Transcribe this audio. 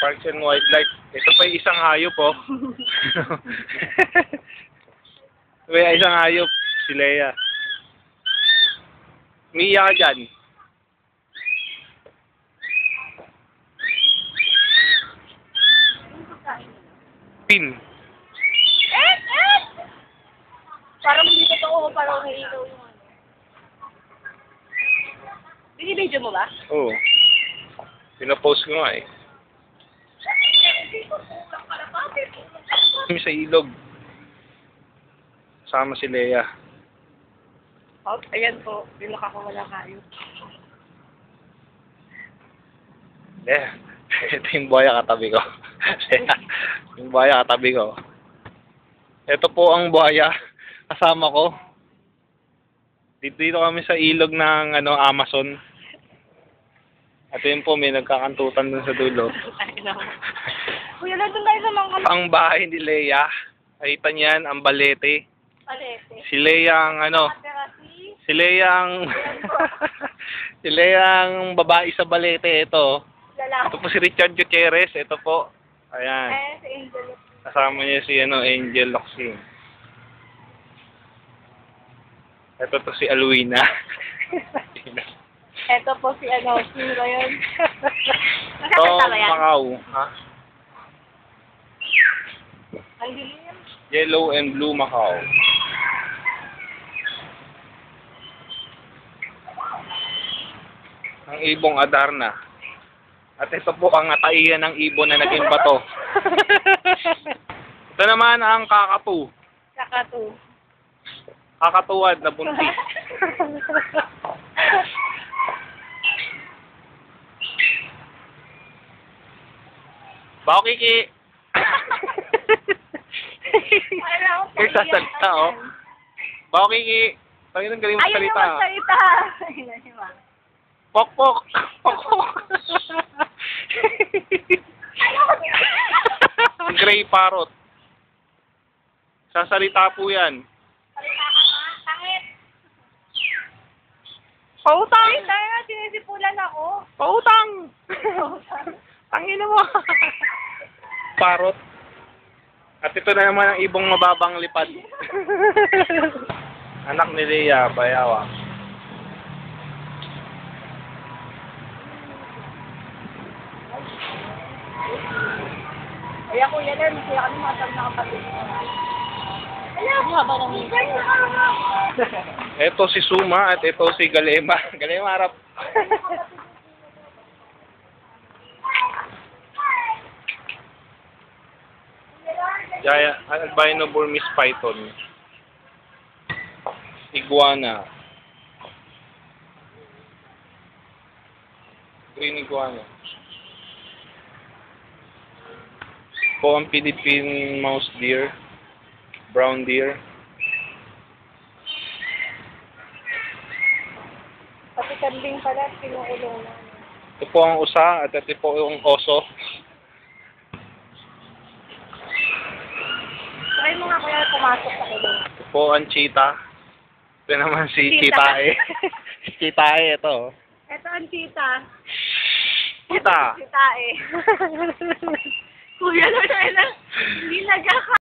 Parks and Wildlife. Ito pa yung isang hayop, oh. Ito pa yung isang hayop. Si Leia. Umiiyak ka dyan. Pin. Parang hindi totoo, parang naiilaw yung ano. Binibidyo mo ba? Oo. Pinapost ko nga eh. Kami sa ilog. Kasama si Leia. Oh, ayan po, yung nakakawala kayo. Yeah. Ito yung buhaya katabi ko. Yung buhaya katabi ko. Ito po ang buhaya kasama ko. Dito kami sa ilog ng Amazon. At yun po, may nagkakantutan dun sa dulo. Kuya, nandun tayo sa mga... Ang bahay ni Leia. Nakita niyan, ang balete. Palete. Si Leia ang Si Leia ang... si Leia ang babae sa balete. Ito. Ito po si Richard Gutierrez. Ito po. Ayan. Si Angel. Kasama niya si Angel Locsin. Ito to si Alwina. Ito po si sino yun? Ito, Macau. Ha? Ang dilim. Yellow and blue Macau. Ang ibong Adarna. At ito po ang ataihan ng ibon na naging bato. Ito naman ang kakatu. Kakatu. Kakatuwad na buntis. Bao Kiki. Kaya sasalita, oh. Bao Kiki. Panginoon galing magsalita. Ayaw magsalita. Pok pok. Pok pok. Gray parrot. Sasalita po yan. Pautang! Tayo, sinisipulan ako. Pautang! Tangina mo. Parrot. At ito na naman ang ibong mababang lipad. Anak ni Leia, bayawa. Kaya kuya lang, kaya kami matag na kapatid. Ang haba ng hito. Ito si Suma at ito si Galema. Galema, harap. Giant albino Burmese python. Iguana. Green iguana. Po ang Philippine mouse deer. Brown deer. Pati kambing pala, pinuulong na. Ito po ang usa at ito po yung oso. Try mo nga kuya pumasok sa ilong. Ito po ang cheetah. Ito naman si Cheetah. Chitae. Si Chitae ito. Ito ang cheetah. Cheetah. Cheetah eh. Kuya, hindi nagkaka...